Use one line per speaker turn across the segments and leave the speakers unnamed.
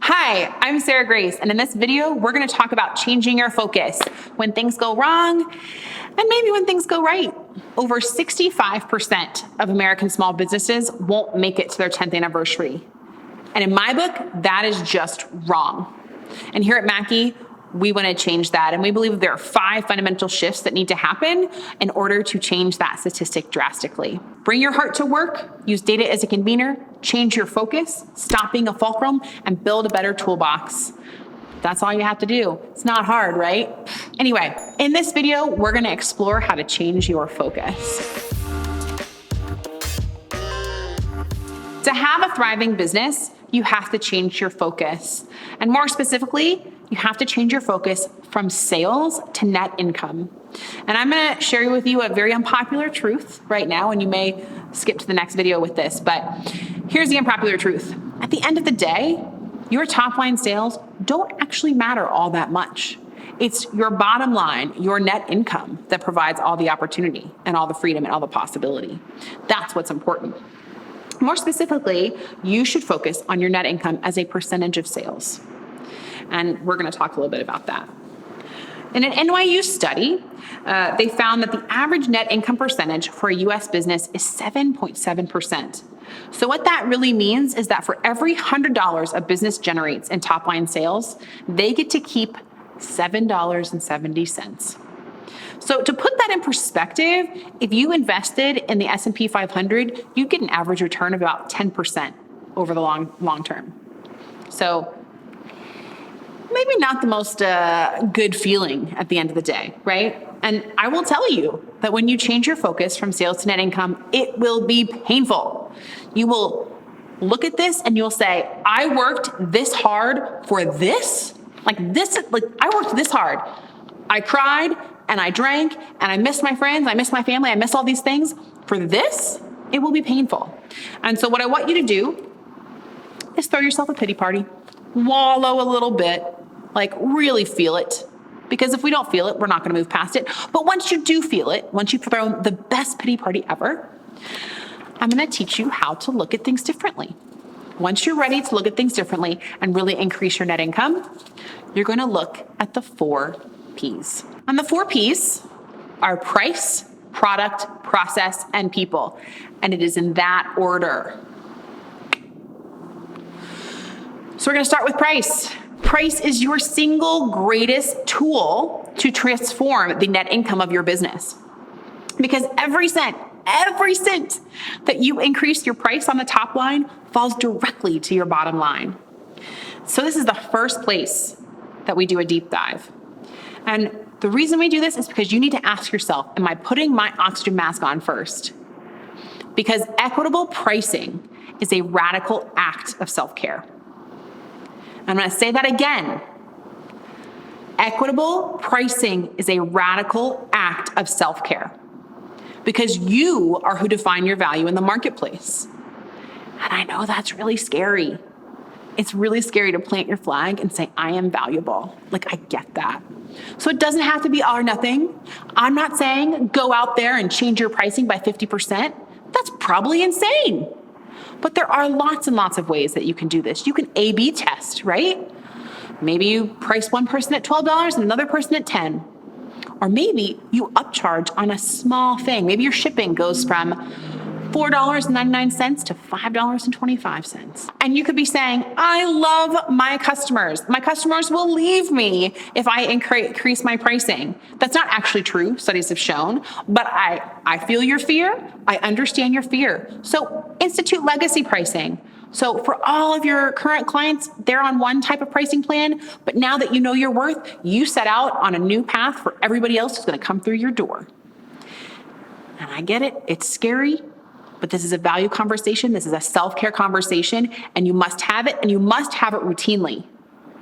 Hi, I'm Sarah Grace, and in this video, we're going to talk about changing your focus when things go wrong and maybe when things go right. Over 65% of American small businesses won't make it to their 10th anniversary. And in my book, that is just wrong. And here at Mackey, we want to change that. And we believe there are 5 fundamental shifts that need to happen in order to change that statistic drastically. Bring your heart to work, use data as a convener, change your focus, stop being a fulcrum, and build a better toolbox. That's all you have to do. It's not hard, right? Anyway, in this video, we're going to explore how to change your focus. To have a thriving business, you have to change your focus. And more specifically, you have to change your focus from sales to net income. And I'm going to share with you a very unpopular truth right now, and you may skip to the next video with this, but here's the unpopular truth. At the end of the day, your top line sales don't actually matter all that much. It's your bottom line, your net income, that provides all the opportunity and all the freedom and all the possibility. That's what's important. More specifically, you should focus on your net income as a percentage of sales. And we're going to talk a little bit about that. In an NYU study, they found that the average net income percentage for a U.S. business is 7.7%. So what that really means is that for every $100 a business generates in top-line sales, they get to keep $7.70. So to put that in perspective, if you invested in the S&P 500, you get an average return of about 10% over the long term. So maybe not the most good feeling at the end of the day, right? And I will tell you that when you change your focus from sales to net income, it will be painful. You will look at this and you'll say, I worked this hard for this? Like I worked this hard. I cried and I drank and I missed my friends, I missed my family, I missed all these things. For this, it will be painful. And so what I want you to do is throw yourself a pity party. Wallow a little bit, like really feel it. Because if we don't feel it, we're not going to move past it. But once you do feel it, once you've thrown the best pity party ever, I'm going to teach you how to look at things differently. Once you're ready to look at things differently and really increase your net income, you're going to look at the 4 P's. And the 4 P's are price, product, process, and people. And it is in that order. So we're going to start with price. Price is your single greatest tool to transform the net income of your business. Because every cent that you increase your price on the top line falls directly to your bottom line. So this is the first place that we do a deep dive. And the reason we do this is because you need to ask yourself, am I putting my oxygen mask on first? Because equitable pricing is a radical act of self-care. I'm going to say that again. Equitable pricing is a radical act of self-care because you are who define your value in the marketplace. And I know that's really scary. It's really scary to plant your flag and say, I am valuable. Like, I get that. So it doesn't have to be all or nothing. I'm not saying go out there and change your pricing by 50%. That's probably insane. But there are lots and lots of ways that you can do this. You can A/B test, right? Maybe you price one person at $12 and another person at $10. Or maybe you upcharge on a small thing. Maybe your shipping goes from $4.99 to $5.25. And you could be saying, I love my customers. My customers will leave me if I increase my pricing. That's not actually true, studies have shown, but I feel your fear. I understand your fear. So institute legacy pricing. So for all of your current clients, they're on one type of pricing plan, but now that you know your worth, you set out on a new path for everybody else who's going to come through your door. And I get it. It's scary. But this is a value conversation. This is a self-care conversation, and you must have it, and you must have it routinely,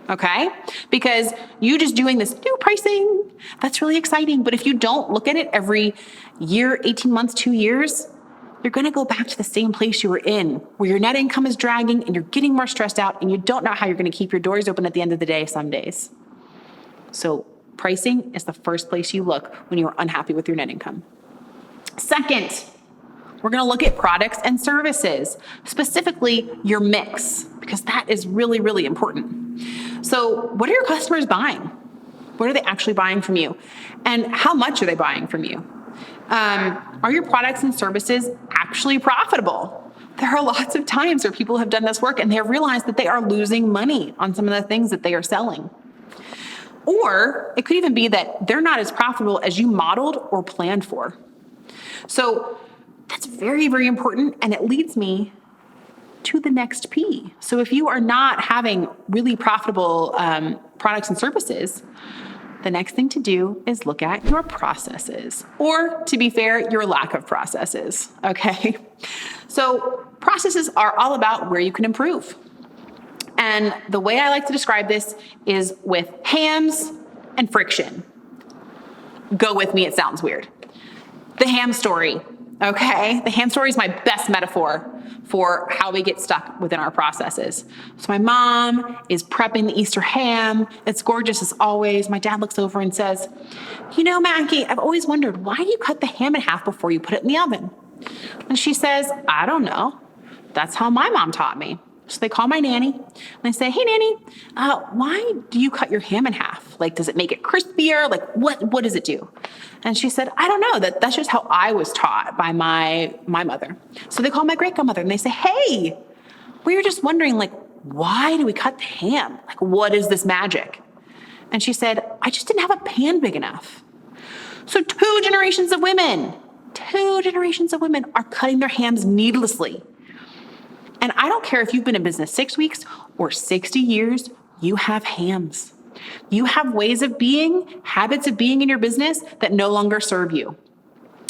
okay? Because you just doing this new pricing, that's really exciting. But if you don't look at it every year, 18 months, 2 years, you're going to go back to the same place you were in, where your net income is dragging, and you're getting more stressed out, and you don't know how you're going to keep your doors open at the end of the day some days. So pricing is the first place you look when you're unhappy with your net income. Second, We're going to look at products and services, specifically your mix, because that is really, really important. So what are your customers buying? What are they actually buying from you? And how much are they buying from you? Are your products and services actually profitable? There are lots of times where people have done this work and they have realized that they are losing money on some of the things that they are selling. Or it could even be that they're not as profitable as you modeled or planned for. So that's very, very important. And it leads me to the next P. So if you are not having really profitable products and services, the next thing to do is look at your processes, or to be fair, your lack of processes, okay? So processes are all about where you can improve. And the way I like to describe this is with hams and friction. Go with me, it sounds weird. The ham story, okay? The ham story is my best metaphor for how we get stuck within our processes. So my mom is prepping the Easter ham. It's gorgeous as always. My dad looks over and says, "You know, Mackey, I've always wondered, why do you cut the ham in half before you put it in the oven?" And she says, "I don't know. That's how my mom taught me." So they call my nanny and they say, "Hey, nanny, why do you cut your ham in half? Like, does it make it crispier? Like, what does it do?" And she said, "I don't know. That's just how I was taught by my mother." So they call my great-grandmother and they say, "Hey, we were just wondering, like, why do we cut the ham? Like, what is this magic?" And she said, "I just didn't have a pan big enough." So two generations of women are cutting their hams needlessly. And I don't care if you've been in business 6 weeks or 60 years, you have hams. You have ways of being, habits of being in your business that no longer serve you.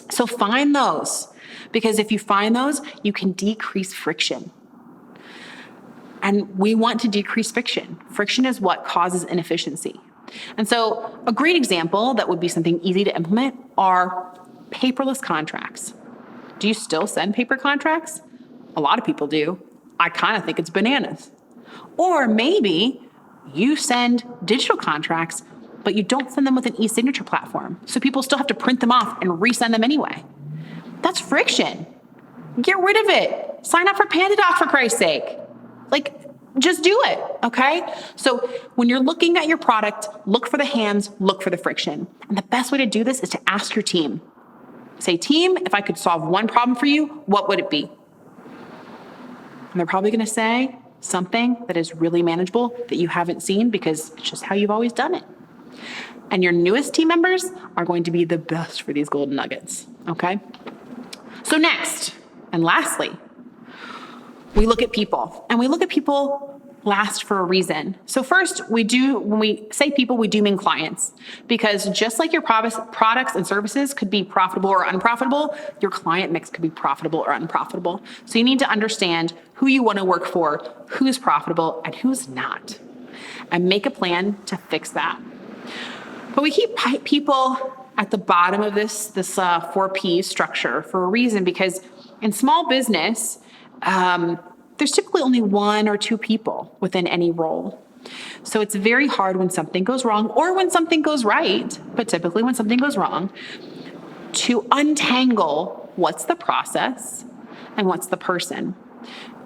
So find those, because if you find those, you can decrease friction. And we want to decrease friction. Friction is what causes inefficiency. And so a great example that would be something easy to implement are paperless contracts. Do you still send paper contracts? A lot of people do. I kind of think it's bananas. Or maybe you send digital contracts, but you don't send them with an e-signature platform. So people still have to print them off and resend them anyway. That's friction. Get rid of it. Sign up for PandaDoc, for Christ's sake. Like, just do it, okay? So when you're looking at your product, look for the hams, look for the friction. And the best way to do this is to ask your team. Say, "Team, if I could solve one problem for you, what would it be?" And they're probably going to say something that is really manageable that you haven't seen, because it's just how you've always done it. And your newest team members are going to be the best for these golden nuggets, okay? So next, and lastly, we look at people. And we look at people last for a reason. So first, when we say people, we do mean clients. Because just like your products and services could be profitable or unprofitable, your client mix could be profitable or unprofitable. So you need to understand who you want to work for, who's profitable, and who's not. And make a plan to fix that. But we keep people at the bottom of this 4P structure for a reason, because in small business, there's typically only 1 or 2 people within any role. So it's very hard when something goes wrong, or when something goes right, but typically when something goes wrong, to untangle what's the process and what's the person.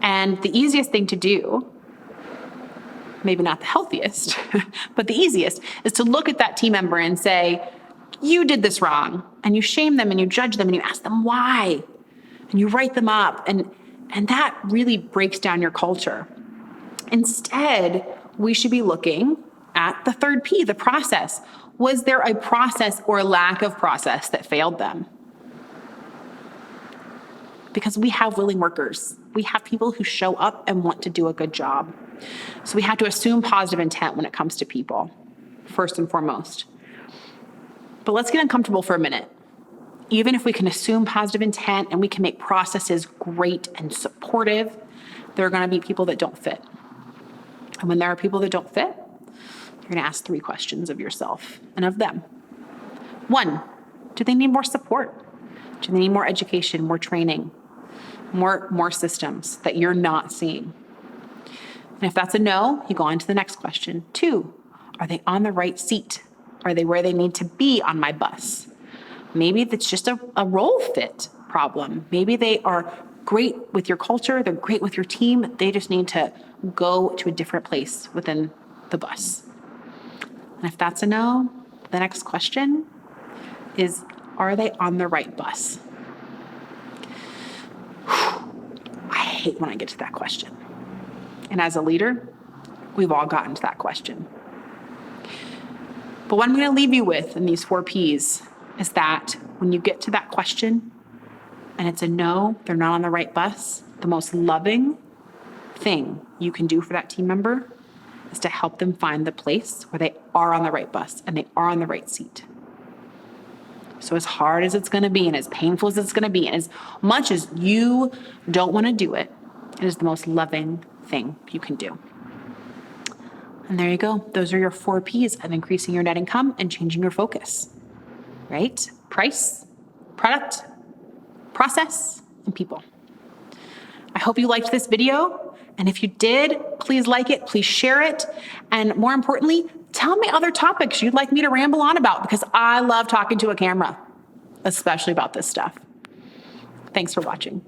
And the easiest thing to do, maybe not the healthiest, but the easiest, is to look at that team member and say, "You did this wrong." And you shame them and you judge them and you ask them why. And you write them up. And that really breaks down your culture. Instead, we should be looking at the third P, the process. Was there a process or lack of process that failed them? Because we have willing workers. We have people who show up and want to do a good job. So we have to assume positive intent when it comes to people, first and foremost. But let's get uncomfortable for a minute. Even if we can assume positive intent and we can make processes great and supportive, there are going to be people that don't fit. And when there are people that don't fit, you're going to ask 3 questions of yourself and of them. 1, do they need more support? Do they need more education, more training, more systems that you're not seeing? And if that's a no, you go on to the next question. 2, are they on the right seat? Are they where they need to be on my bus? Maybe it's just a role fit. problem. Maybe they are great with your culture, they're great with your team, they just need to go to a different place within the bus. And if that's a no, the next question is, are they on the right bus? I hate when I get to that question. And as a leader, we've all gotten to that question. But what I'm going to leave you with in these 4 Ps is that when you get to that question and it's a no, they're not on the right bus, the most loving thing you can do for that team member is to help them find the place where they are on the right bus and they are on the right seat. So as hard as it's going to be and as painful as it's going to be, and as much as you don't want to do it, it is the most loving thing you can do. And there you go. Those are your 4 Ps of increasing your net income and changing your focus, right? Price, product, process, and people. I hope you liked this video. And if you did, please like it, please share it. And more importantly, tell me other topics you'd like me to ramble on about, because I love talking to a camera, especially about this stuff. Thanks for watching.